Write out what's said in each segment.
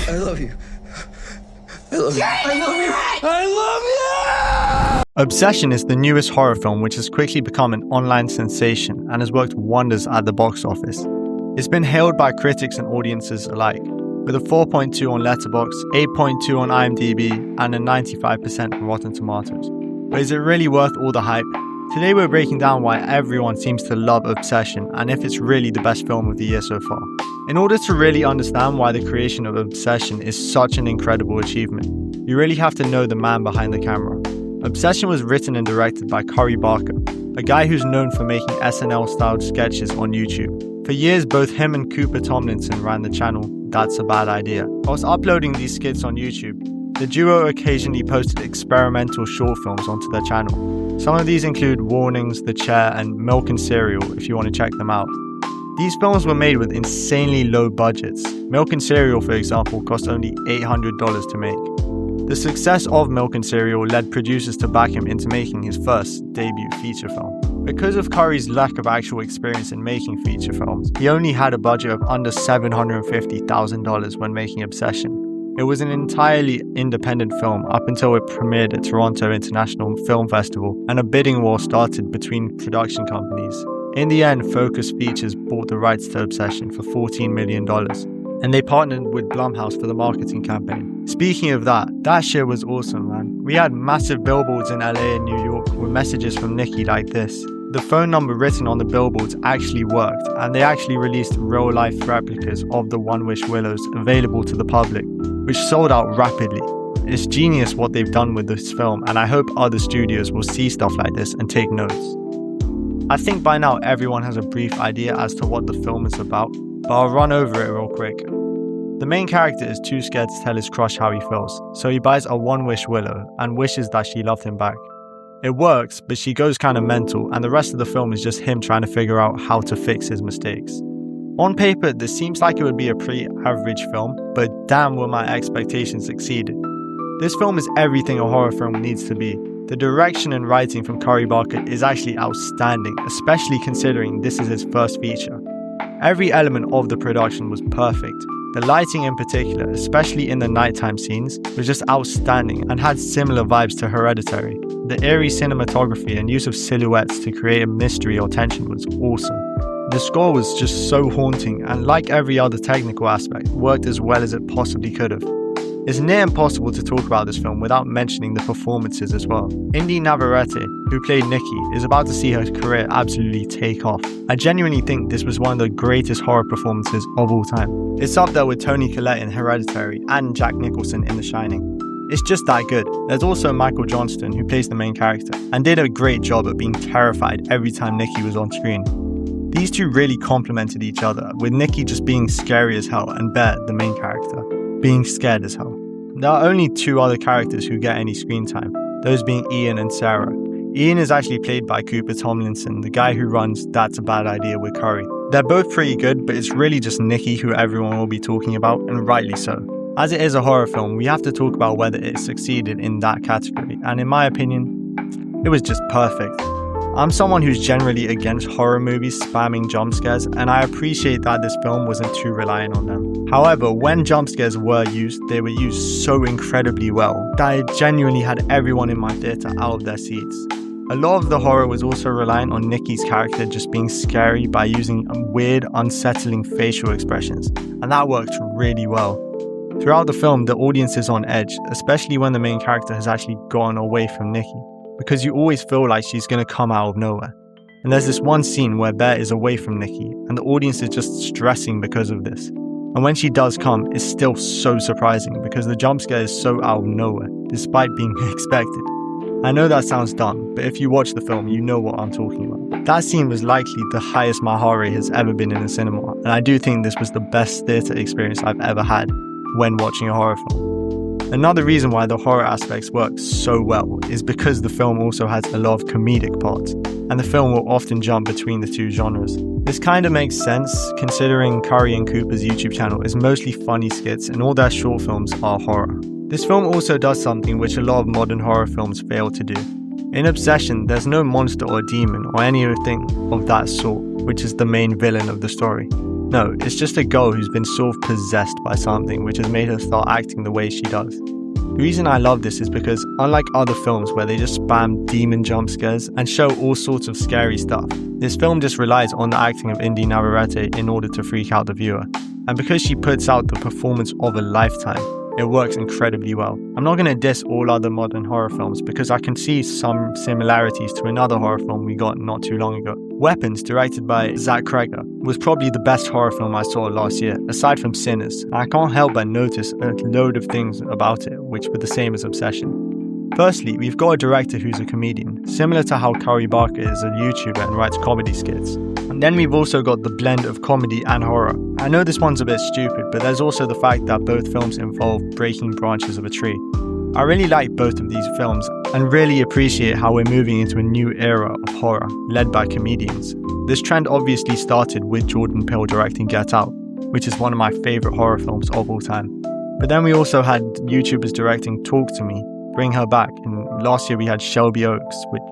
I love you. I love you. I love you. I love you! Obsession is the newest horror film which has quickly become an online sensation and has worked wonders at the box office. It's been hailed by critics and audiences alike, with a 4.2 on Letterboxd, 8.2 on IMDb, and a 95% on Rotten Tomatoes. But is it really worth all the hype? Today we're breaking down why everyone seems to love Obsession and if it's really the best film of the year so far. In order to really understand why the creation of Obsession is such an incredible achievement, you really have to know the man behind the camera. Obsession was written and directed by Cory Barker, a guy who's known for making SNL-styled sketches on YouTube. For years, both him and Cooper Tomlinson ran the channel That's a Bad Idea. Whilst uploading these skits on YouTube, the duo occasionally posted experimental short films onto their channel. Some of these include Warnings, The Chair, and Milk and Cereal if you want to check them out. These films were made with insanely low budgets. Milk and Cereal, for example, cost only $800 to make. The success of Milk and Cereal led producers to back him into making his first debut feature film. Because of Cory's lack of actual experience in making feature films, he only had a budget of under $750,000 when making Obsession. It was an entirely independent film up until it premiered at Toronto International Film Festival and a bidding war started between production companies. In the end, Focus Features bought the rights to Obsession for $14 million, and they partnered with Blumhouse for the marketing campaign. Speaking of that shit was awesome, man. We had massive billboards in LA and New York with messages from Nikki like this. The phone number written on the billboards actually worked, and they actually released real-life replicas of the One Wish Willows available to the public, which sold out rapidly. It's genius what they've done with this film, and I hope other studios will see stuff like this and take notes. I think by now everyone has a brief idea as to what the film is about, but I'll run over it real quick. The main character is too scared to tell his crush how he feels, so he buys a One Wish Willow and wishes that she loved him back. It works, but she goes kind of mental, and the rest of the film is just him trying to figure out how to fix his mistakes. On paper, this seems like it would be a pretty average film, but damn will my expectations exceeded. This film is everything a horror film needs to be. The direction and writing from Cory Barker is actually outstanding, especially considering this is his first feature. Every element of the production was perfect. The lighting in particular, especially in the nighttime scenes, was just outstanding and had similar vibes to Hereditary. The eerie cinematography and use of silhouettes to create a mystery or tension was awesome. The score was just so haunting and, like every other technical aspect, worked as well as it possibly could have. It's near impossible to talk about this film without mentioning the performances as well. Indy Navarrete, who played Nikki, is about to see her career absolutely take off. I genuinely think this was one of the greatest horror performances of all time. It's up there with Toni Collette in Hereditary and Jack Nicholson in The Shining. It's just that good. There's also Michael Johnston, who plays the main character, and did a great job at being terrified every time Nikki was on screen. These two really complemented each other, with Nikki just being scary as hell and Bear, the main character, being scared as hell. There are only two other characters who get any screen time, those being Ian and Sarah. Ian is actually played by Cooper Tomlinson, the guy who runs That's a Bad Idea with Cory. They're both pretty good, but it's really just Nikki who everyone will be talking about, and rightly so. As it is a horror film, we have to talk about whether it succeeded in that category, and in my opinion, it was just perfect. I'm someone who's generally against horror movies spamming jump scares, and I appreciate that this film wasn't too reliant on them. However, when jump scares were used, they were used so incredibly well that it genuinely had everyone in my theatre out of their seats. A lot of the horror was also reliant on Nikki's character just being scary by using weird, unsettling facial expressions, and that worked really well. Throughout the film, the audience is on edge, especially when the main character has actually gone away from Nikki, because you always feel like she's going to come out of nowhere. And there's this one scene where Bear is away from Nikki, and the audience is just stressing because of this. And when she does come, it's still so surprising because the jump scare is so out of nowhere, despite being expected. I know that sounds dumb, but if you watch the film, you know what I'm talking about. That scene was likely the highest my heart rate has ever been in a cinema, and I do think this was the best theatre experience I've ever had when watching a horror film. Another reason why the horror aspects work so well is because the film also has a lot of comedic parts, and the film will often jump between the two genres. This kind of makes sense considering Cory and Cooper's YouTube channel is mostly funny skits and all their short films are horror. This film also does something which a lot of modern horror films fail to do. In Obsession, there's no monster or demon or anything of that sort, which is the main villain of the story. No, it's just a girl who's been sort of possessed by something which has made her start acting the way she does. The reason I love this is because, unlike other films where they just spam demon jump scares and show all sorts of scary stuff, this film just relies on the acting of Indy Navarrete in order to freak out the viewer. And because she puts out the performance of a lifetime, it works incredibly well. I'm not going to diss all other modern horror films because I can see some similarities to another horror film we got not too long ago. Weapons, directed by Zach Cregger, was probably the best horror film I saw last year, aside from Sinners. I can't help but notice a load of things about it which were the same as Obsession. Firstly, we've got a director who's a comedian, similar to how Curry Barker is a YouTuber and writes comedy skits. And then we've also got the blend of comedy and horror. I know this one's a bit stupid, but there's also the fact that both films involve breaking branches of a tree. I really like both of these films and really appreciate how we're moving into a new era of horror, led by comedians. This trend obviously started with Jordan Peele directing Get Out, which is one of my favourite horror films of all time. But then we also had YouTubers directing Talk to Me, Bring Her Back, and last year we had Shelby Oaks, which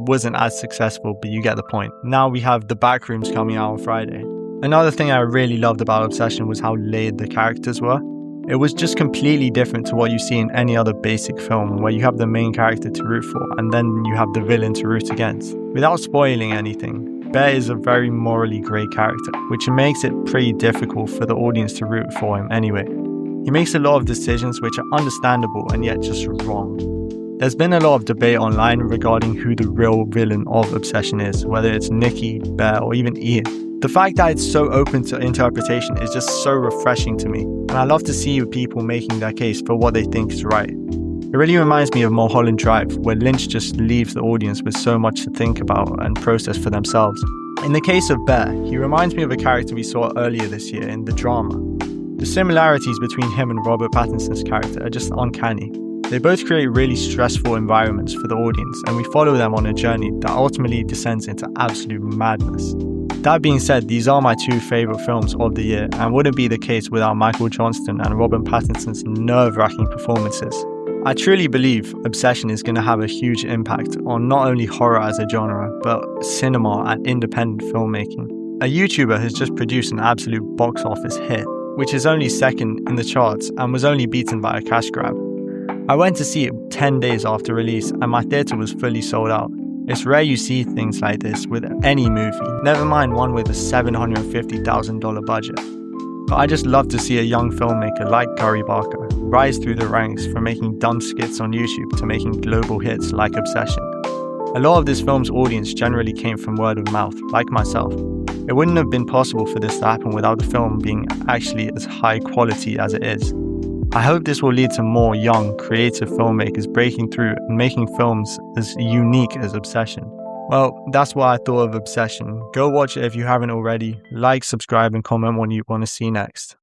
wasn't as successful, but you get the point. Now we have The Backrooms coming out on Friday. Another thing I really loved about Obsession was how layered the characters were. It was just completely different to what you see in any other basic film where you have the main character to root for and then you have the villain to root against. Without spoiling anything, Bear is a very morally grey character, which makes it pretty difficult for the audience to root for him anyway. He makes a lot of decisions which are understandable and yet just wrong. There's been a lot of debate online regarding who the real villain of Obsession is, whether it's Nikki, Bear, or even Ian. The fact that it's so open to interpretation is just so refreshing to me, and I love to see people making their case for what they think is right. It really reminds me of Mulholland Drive, where Lynch just leaves the audience with so much to think about and process for themselves. In the case of Bear, he reminds me of a character we saw earlier this year in The Drama. The similarities between him and Robert Pattinson's character are just uncanny. They both create really stressful environments for the audience, and we follow them on a journey that ultimately descends into absolute madness. That being said, these are my two favourite films of the year, and wouldn't be the case without Michael Johnston and Robert Pattinson's nerve-wracking performances. I truly believe Obsession is going to have a huge impact on not only horror as a genre, but cinema and independent filmmaking. A YouTuber has just produced an absolute box office hit, which is only second in the charts and was only beaten by a cash grab. I went to see it 10 days after release and my theatre was fully sold out. It's rare you see things like this with any movie, never mind one with a $750,000 budget. But I just love to see a young filmmaker like Curry Barker rise through the ranks from making dumb skits on YouTube to making global hits like Obsession. A lot of this film's audience generally came from word of mouth, like myself. It wouldn't have been possible for this to happen without the film being actually as high quality as it is. I hope this will lead to more young, creative filmmakers breaking through and making films as unique as Obsession. Well, that's what I thought of Obsession. Go watch it if you haven't already. Like, subscribe, and comment what you want to see next.